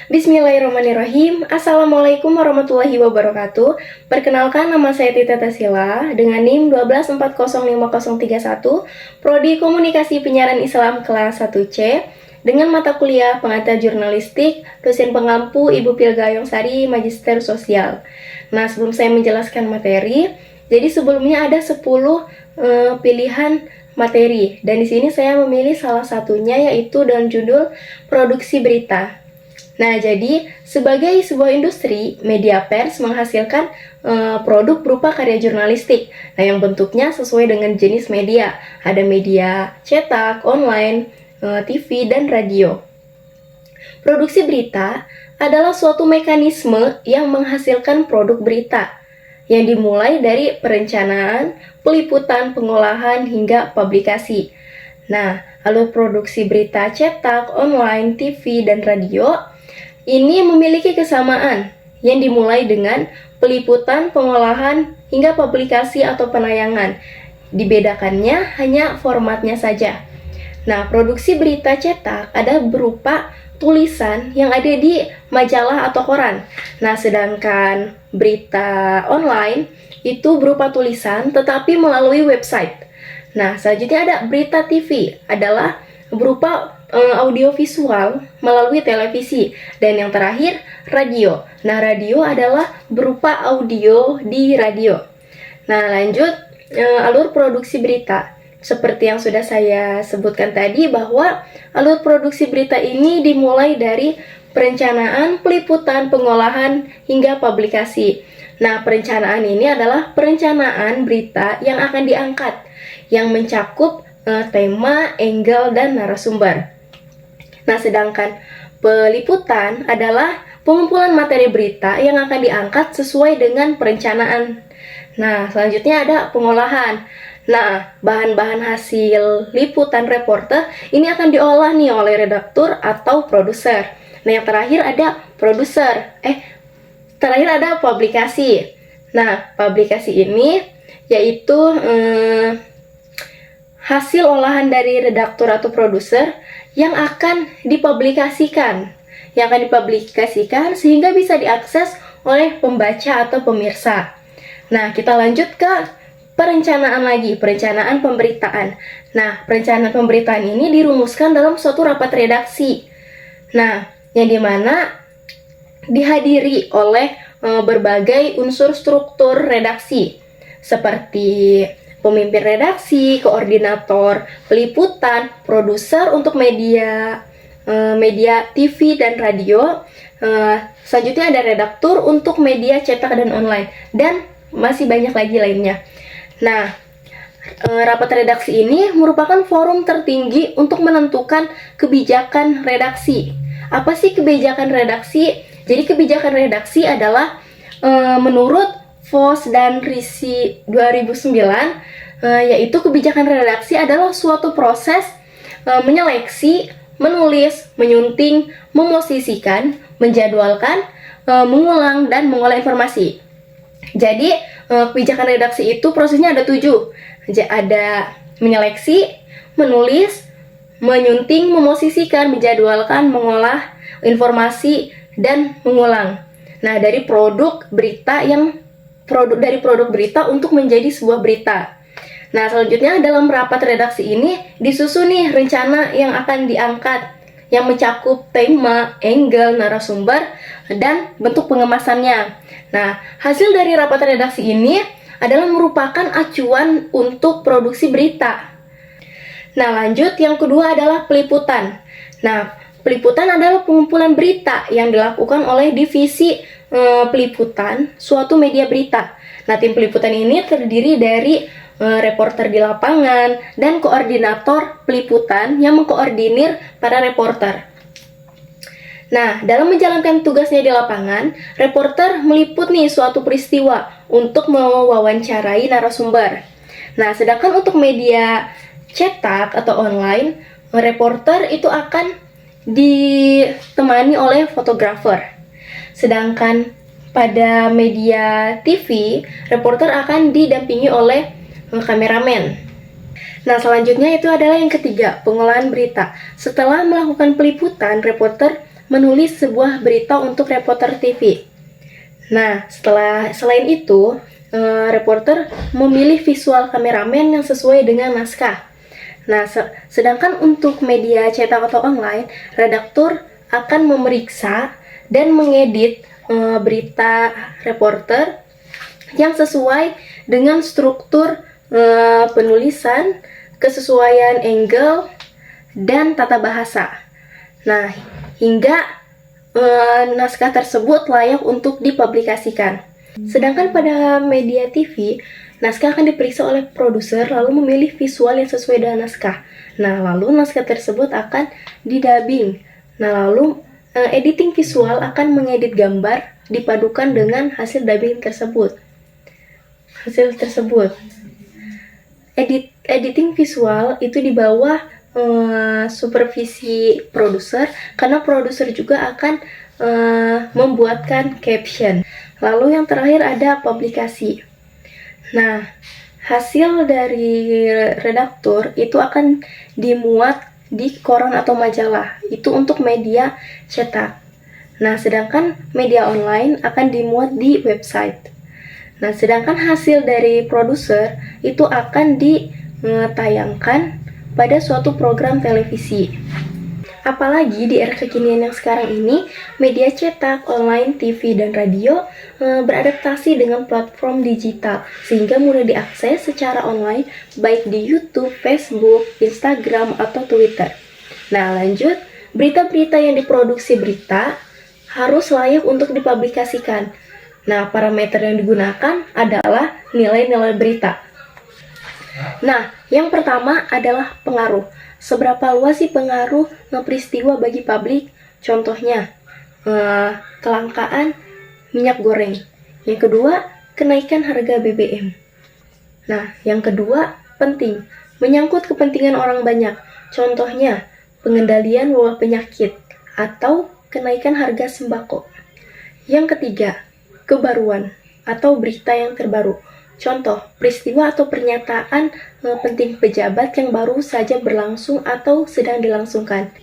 Bismillahirrahmanirrahim. Assalamualaikum warahmatullahi wabarakatuh. Perkenalkan, nama saya Tita Tasila dengan NIM 1240531, Prodi Komunikasi Penyiaran Islam kelas 1C dengan mata kuliah pengantar jurnalistik, dosen pengampu Ibu Pilgayong Sari, Magister Sosial. Nah, sebelum saya menjelaskan materi, jadi sebelumnya ada 10 pilihan materi, dan di sini saya memilih salah satunya, yaitu dengan judul produksi berita. Nah, jadi sebagai sebuah industri, media pers menghasilkan produk berupa karya jurnalistik. Nah, yang bentuknya sesuai dengan jenis media. Ada media cetak, online, TV, dan radio. Produksi berita adalah suatu mekanisme yang menghasilkan produk berita, yang dimulai dari perencanaan, peliputan, pengolahan, hingga publikasi. Nah, alur produksi berita cetak, online, TV, dan radio ini memiliki kesamaan yang dimulai dengan peliputan, pengolahan, hingga publikasi atau penayangan. Dibedakannya hanya formatnya saja. Nah, produksi berita cetak ada berupa tulisan yang ada di majalah atau koran. Nah, sedangkan berita online itu berupa tulisan tetapi melalui website. Nah, selanjutnya ada berita TV, adalah berupa audiovisual melalui televisi. Dan yang terakhir, radio. Nah, radio adalah berupa audio di radio. Nah, lanjut, alur produksi berita. Seperti yang sudah saya sebutkan tadi, bahwa alur produksi berita ini dimulai dari perencanaan, peliputan, pengolahan, hingga publikasi. Nah, perencanaan ini adalah perencanaan berita yang akan diangkat, yang mencakup tema, angle, dan narasumber. Nah, sedangkan peliputan adalah pengumpulan materi berita yang akan diangkat sesuai dengan perencanaan. Nah, selanjutnya ada pengolahan. Nah, bahan-bahan hasil liputan reporter ini akan diolah nih oleh redaktur atau produser. Nah, yang terakhir ada terakhir ada publikasi. Nah, publikasi ini yaitu hasil olahan dari redaktur atau produser yang akan dipublikasikan, sehingga bisa diakses oleh pembaca atau pemirsa. Nah, kita lanjut ke perencanaan lagi, perencanaan pemberitaan. Nah, perencanaan pemberitaan ini dirumuskan dalam suatu rapat redaksi. Nah, yang dimana dihadiri oleh berbagai unsur struktur redaksi, seperti pemimpin redaksi, koordinator peliputan, produser untuk media TV dan radio. Selanjutnya ada redaktur untuk media cetak dan online, dan masih banyak lagi lainnya. Nah, rapat redaksi ini merupakan forum tertinggi untuk menentukan kebijakan redaksi. Apa sih kebijakan redaksi? Jadi kebijakan redaksi adalah menurut Vos dan Risi 2009, yaitu kebijakan redaksi adalah suatu proses menyeleksi, menulis, menyunting, memosisikan, menjadwalkan, mengulang, dan mengolah informasi. Jadi, kebijakan redaksi itu prosesnya ada 7. Ada menyeleksi, menulis, menyunting, memosisikan, menjadwalkan, mengolah informasi, dan mengulang. Nah, dari produk berita untuk menjadi sebuah berita. Nah, selanjutnya dalam rapat redaksi ini disusun nih rencana yang akan diangkat, yang mencakup tema, angle, narasumber, dan bentuk pengemasannya. Nah, hasil dari rapat redaksi ini adalah merupakan acuan untuk produksi berita. Nah, lanjut, yang kedua adalah peliputan. Nah, peliputan adalah pengumpulan berita yang dilakukan oleh divisi peliputan suatu media berita. Nah, tim peliputan ini terdiri dari reporter di lapangan dan koordinator peliputan yang mengkoordinir para reporter. Nah, dalam menjalankan tugasnya di lapangan, reporter meliput nih suatu peristiwa untuk mewawancarai narasumber. Nah, sedangkan untuk media cetak atau online, reporter itu akan ditemani oleh fotografer. Sedangkan pada media TV, reporter akan didampingi oleh kameramen. Nah, selanjutnya itu adalah yang ketiga, pengolahan berita. Setelah melakukan peliputan, reporter menulis sebuah berita untuk reporter TV. Nah, selain itu, reporter memilih visual kameramen yang sesuai dengan naskah. Nah, sedangkan untuk media cetak atau online, redaktur akan memeriksa dan mengedit berita reporter yang sesuai dengan struktur penulisan, kesesuaian angle, dan tata bahasa. Nah, hingga naskah tersebut layak untuk dipublikasikan. Sedangkan pada media TV, naskah akan diperiksa oleh produser lalu memilih visual yang sesuai dengan naskah. Nah, lalu naskah tersebut akan didubbing. Nah, lalu editing visual akan mengedit gambar dipadukan dengan hasil dubbing tersebut. Editing visual itu di bawah supervisi produser, karena produser juga akan membuatkan caption. Lalu yang terakhir ada publikasi. Nah, hasil dari redaktur itu akan dimuat di koran atau majalah. Itu untuk media cetak. Nah, sedangkan media online akan dimuat di website. Nah, sedangkan hasil dari produser itu akan ditayangkan pada suatu program televisi. Apalagi di era kekinian yang sekarang ini, media cetak, online, TV, dan radio beradaptasi dengan platform digital sehingga mudah diakses secara online baik di YouTube, Facebook, Instagram, atau Twitter. Nah, lanjut, berita-berita yang diproduksi berita harus layak untuk dipublikasikan. Nah, parameter yang digunakan adalah nilai-nilai berita. Nah, yang pertama adalah pengaruh. Seberapa luas sih pengaruh peristiwa bagi publik? Contohnya, kelangkaan minyak goreng. Yang kedua, kenaikan harga BBM. Nah, yang kedua, penting, menyangkut kepentingan orang banyak. Contohnya, pengendalian wabah penyakit atau kenaikan harga sembako. Yang ketiga, kebaruan atau berita yang terbaru. Contoh, peristiwa atau pernyataan penting pejabat yang baru saja berlangsung atau sedang dilangsungkan.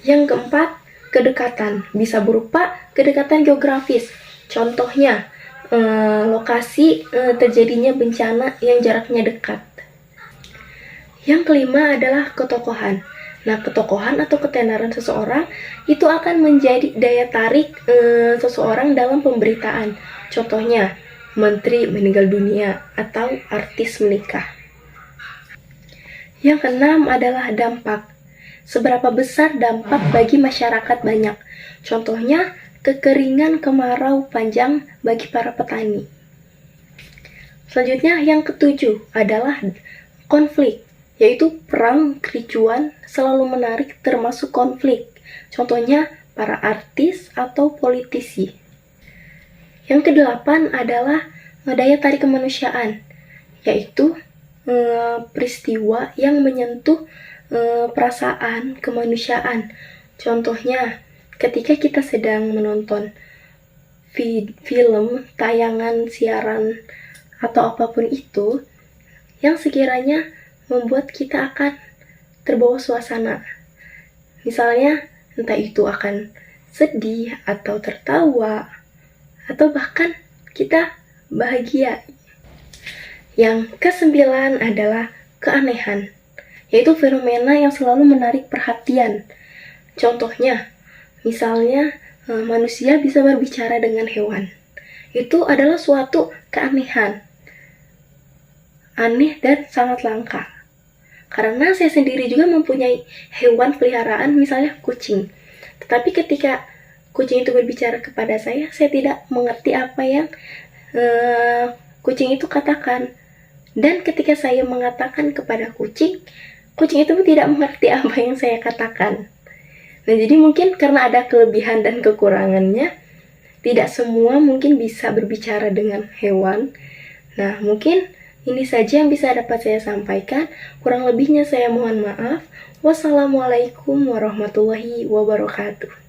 Yang keempat, kedekatan. Bisa berupa kedekatan geografis. Contohnya, lokasi terjadinya bencana yang jaraknya dekat. Yang kelima adalah ketokohan. Nah, ketokohan atau ketenaran seseorang itu akan menjadi daya tarik seseorang dalam pemberitaan. Contohnya, menteri meninggal dunia atau artis menikah. Yang keenam adalah dampak. Seberapa besar dampak bagi masyarakat banyak. Contohnya, kekeringan kemarau panjang bagi para petani. Selanjutnya, yang ketujuh adalah konflik, yaitu perang, kericuan selalu menarik termasuk konflik. Contohnya, para artis atau politisi. Yang kedelapan adalah daya tarik kemanusiaan, yaitu peristiwa yang menyentuh perasaan kemanusiaan. Contohnya, ketika kita sedang menonton film, tayangan, siaran, atau apapun itu, yang sekiranya membuat kita akan terbawa suasana. Misalnya, entah itu akan sedih atau tertawa, atau bahkan kita bahagia. Yang kesembilan adalah keanehan, yaitu fenomena yang selalu menarik perhatian. Contohnya, misalnya manusia bisa berbicara dengan hewan. Itu adalah suatu keanehan. Aneh dan sangat langka. Karena saya sendiri juga mempunyai hewan peliharaan, misalnya kucing. Tetapi ketika kucing itu berbicara kepada saya tidak mengerti apa yang kucing itu katakan. Dan ketika saya mengatakan kepada kucing itu tidak mengerti apa yang saya katakan. Nah, jadi mungkin karena ada kelebihan dan kekurangannya, tidak semua mungkin bisa berbicara dengan hewan. Nah, mungkin ini saja yang bisa dapat saya sampaikan. Kurang lebihnya saya mohon maaf. Wassalamualaikum warahmatullahi wabarakatuh.